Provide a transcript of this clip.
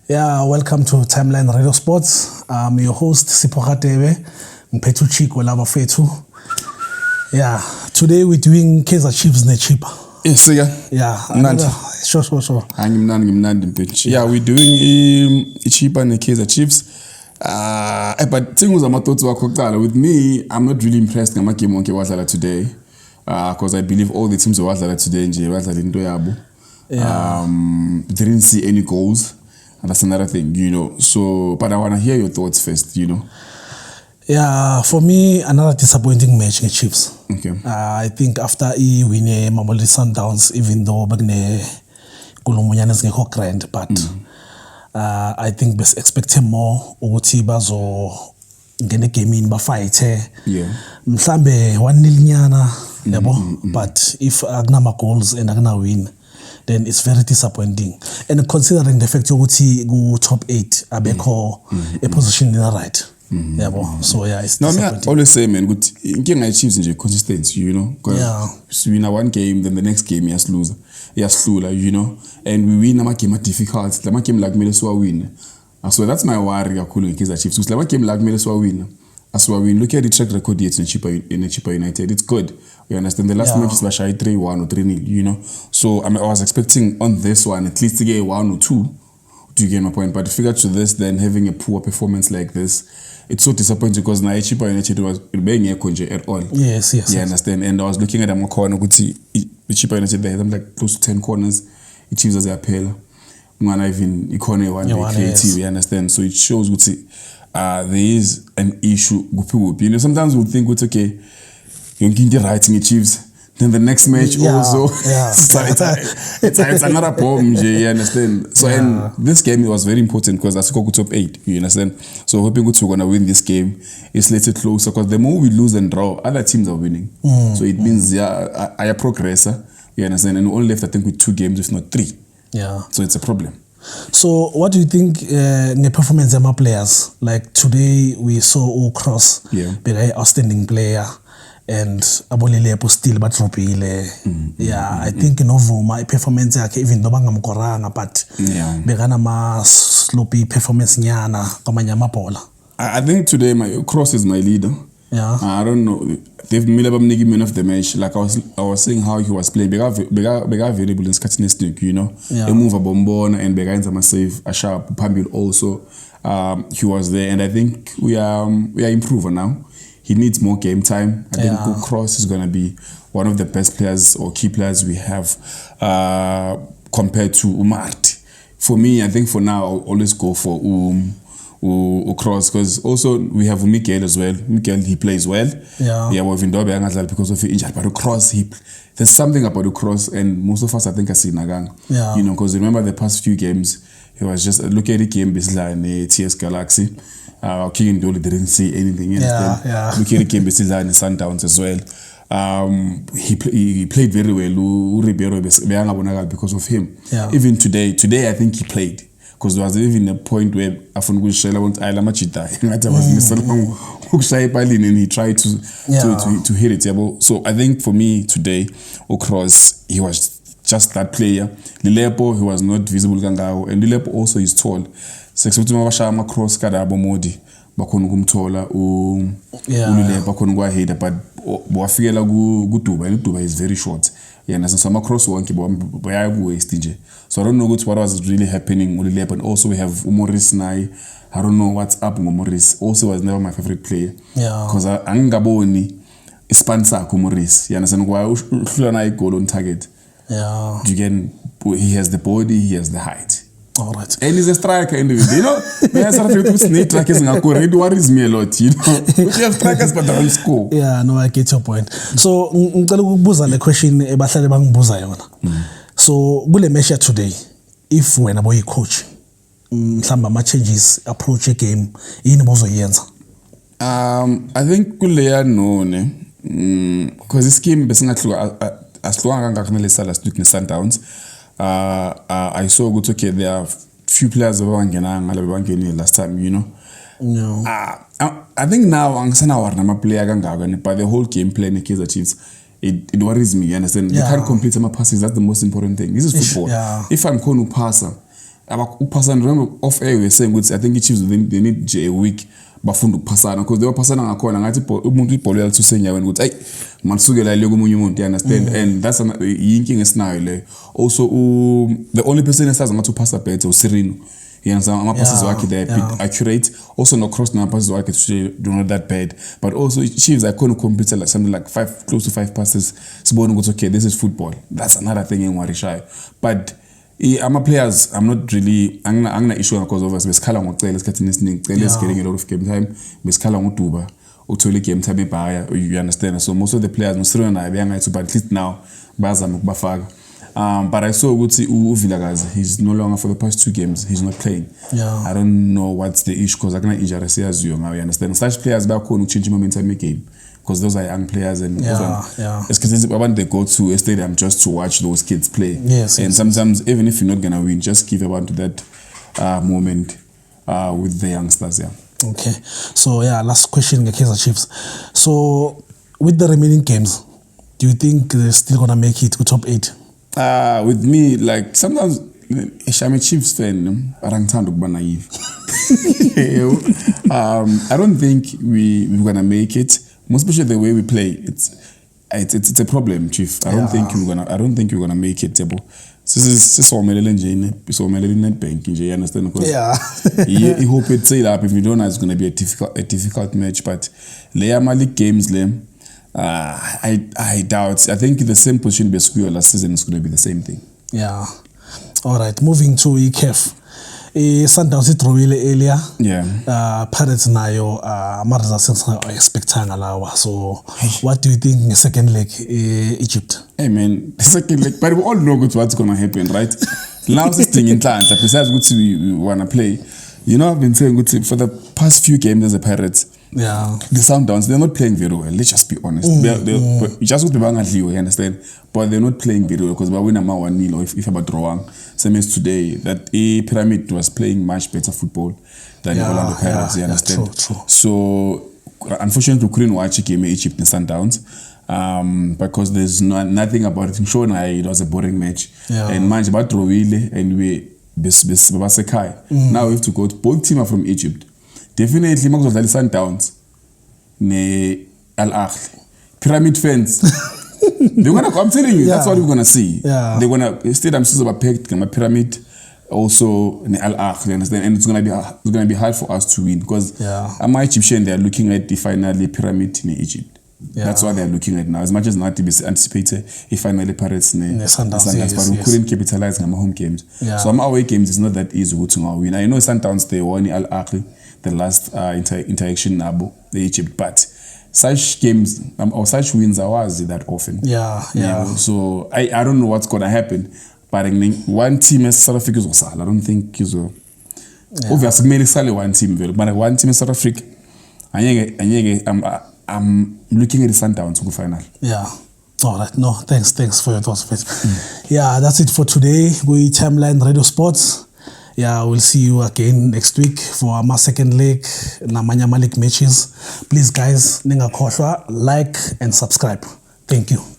Yeah, welcome to Timeline Radio Sports. I'm your host, Sipho Radebe, Mpetu Chico Lava Fetu. Yeah, today we're doing Kaizer Chiefs Nechipa. Yes, yeah. Sure. Yeah, we're doing Chipa and Kaizer Chiefs. But things are my thoughts with me, I'm not really impressed with my game today. Because I believe all the teams were today didn't see any goals. And that's another thing, So, but I want to hear your thoughts first, Yeah, for me, another disappointing match in Chiefs. Okay. I think after win Mamelodi Sundowns, even though bagne Kulumunyana is grand, but I think best expect more ukuthi bazo ngene game in ba fight. Yeah. Mhlambe 1-0 nyana, yabo, but if akunama goals and akuna win, then it's very disappointing. And considering the fact ukuthi go top 8 abekho a position in the right. So yeah, it's disappointing. I always say, man, good inkinga Chiefs nje consistency, Because we win one game, then the next game yes lose. Yes, and we win a game difficult. The game like Meleswa win. So that's my worry kakhulu ngeKaizer Chiefs. So the game like Meleswa win. As well, we look at the track record yet in Chipa United, it's good. You understand? The last match is Bashai 3-1 or 3-0, So I was expecting on this one at least to get 1 or 2. Do you get my point? But figure to this, then having a poor performance like this, it's so disappointing because now Chipa United was being a conje at all. Yes. You understand? And I was looking at them corner, could see Chipa United they had them like close to 10 corners. It Chiefs as a appeal. One even economy one creative. You understand? So it shows good see. There is an issue. Sometimes we'll think, okay, you're getting writing Chiefs. Then the next match also, it's another problem. You understand? So and this game it was very important because that's go top 8. You understand? So hoping we're gonna win this game. It's let's it closer because the more we lose and draw, other teams are winning. So it means I progress. You understand? And we only left I think with 2 games, if not 3. Yeah. So it's a problem. So what do you think the performance of my players? Like today we saw Cross, very outstanding player, and Abolilepo still but dropile. I think my performance even though bangamkoranga but begana ma sloppy performance nyana kamanyama bola. I think today my Cross is my leader. Yeah. I don't know. They've made up man of the match. Like I was saying how he was playing. Bega variable in Scatinestic, A move a bombon and Bega in save a sharp Pambil also. He was there and I think we are improving now. He needs more game time. I think Cross is gonna be one of the best players or key players we have compared to Umart. For me, I think for now I'll always go for Cross because also we have Mikael as well. Mikael he plays well. We've been because of injury. But Cross, there's something about Cross, and most of us I think are seeing Nagang. Because remember the past few games, he was just look at the game basically in TS Galaxy. King Dolly didn't see anything. Look at the game basically in Sundowns as well. He played very well. Because of him. Even today I think he played. Because there was even a point where Afungushela went Machita and he tried to hit it. So I think for me today, Cross, he was just that player. Lilepo, he was not visible Gangao, and Lilepo also is tall. Sexutima Cross Kadabo Modi, Bakonugumtola, Lilepo Konugua Hader, but Boafigela Gutuba is very short. And so some across one wastage. So I don't know what was really happening with Lep, and also we have Maurice Nai. I don't know what's up with Maurice. Also was never my favorite player. Because Angaboni is Spansa Maurice. You understand why Ulanai goal on target. He has the body, he has the height. All right. And he's a striker individual. There's a few snake strikers in Akure. It worries me a lot, We have strikers but they don't score. No, I get your point. So, the question So, gule measure today, if when a boy coach, some changes approach a game, in yenza. I think gule no, because this game as long as Sundowns. I saw good okay. There are few players who are last time, I think now I'm saying player but the whole game playing Kaizer Chiefs. It worries me, you understand? You can't complete some passes, that's the most important thing. This is football. If I'm going to pass, ukuphasana, remember off air we were saying ukuthi I think Chiefs they need a week bafunda ukuphasana because they were passana ngakhona ngathi umuntu ibhola yalithusenyaweni ukuthi hey manisukela le komunye umuntu, you understand? And that's yinkinga esinayo le. Also the only person esazi ngathi uphasa better uSirino. Ama-passes wakhe they're a bit accurate. Also no cross passes wakhe do not that bad. But also Chiefs I couldn't compete like something like close to 5 passes. Sibone ukuthi okay, this is football. That's another thing in Warisha. But ama players I'm not really angina issue because of us besikhala ngocela esikhathini esiningi cela is getting a lot of game time. Besikhala ngoduba uthole game time ebhaya, you understand? So most of the players Musirino naye beyangathi but at least now bayazama ukubafaka. But I saw ukuthi uVilakazi, he's no longer for the past 2 games. He's not playing. Yeah. I don't know what's the issue because I can't injury siyaziyo ngayo, you understand? Such players bayakhona ukuchange momentum game because those are young players and yeah. About they go to a stadium just to watch those kids play. Yes. And sometimes even if you're not gonna win, just give about that moment with the youngsters. Yeah. Okay. So yeah, last question, Kaizer Chiefs. So with the remaining games, do you think they're still gonna make it to top 8? With me, like sometimes I'm a Chiefs fan, but I'm trying to be naive. I don't think we're gonna make it. Most especially the way we play, it's a problem, Chief. I don't think we're gonna make it, Tebo. This is so net bank, you understand? Yeah. You hope it say that if you don't know it's gonna be a difficult match, but Leia Malik games them. I doubt. I think the same position Besquio last season is going to be the same thing. Yeah. All right. Moving to ECAF. Sundowns ithrowile earlier. Yeah. Pirates nayo ama-results expectanga lawa. So what do you think in the second leg Egypt? Hey man, the second leg, but we all know what's going to happen, right? Now this thing in time, besides what we want to play, you know, I've been saying for the past few games as a Pirates. Yeah. The Sundowns, they're not playing very well. Let's just be honest. They're just what you understand, but they're not playing very well because we win a 1-0 or if about drawing. Same as today, that Pyramid was playing much better football than the Orlando Pirates. You understand? True. So unfortunately, we couldn't watch a game of Egypt and Sundowns because there's nothing about it. Sure, it was a boring match. Yeah. And much about Rowile and we now we have to go to both teams are from Egypt. Definitely makuzodlala Sundowns ne Al Ahly. Pyramid fans. They're gonna I'm telling you, that's what we're gonna see. Yeah. They're gonna stadium super packed, Pyramid also ne Al Ahly, understand? And it's gonna be hard for us to win because my Egyptian they're looking at the finally Pyramid in Egypt. Yeah. That's what they're looking at now. As much as not to be anticipated, if finally Pirates Sundowns, but we couldn't capitalize on our home games. Yeah. So our away games is not that easy to win. I know Sundowns they won Al Ahly the last interaction Nabo, the Egypt, but such games or such wins are always that often. Yeah. You know? So I don't know what's gonna happen, but one team is South Africa. I don't think is obviously maybe one team, but one team in South Africa. I'm looking at the Sundowns to go final. Yeah. All right. No, thanks for your thoughts. Yeah, that's it for today. We Timeline Radio Sports. Yeah, we'll see you again next week for our second leg, Namanya Malik matches. Please, guys, like and subscribe. Thank you.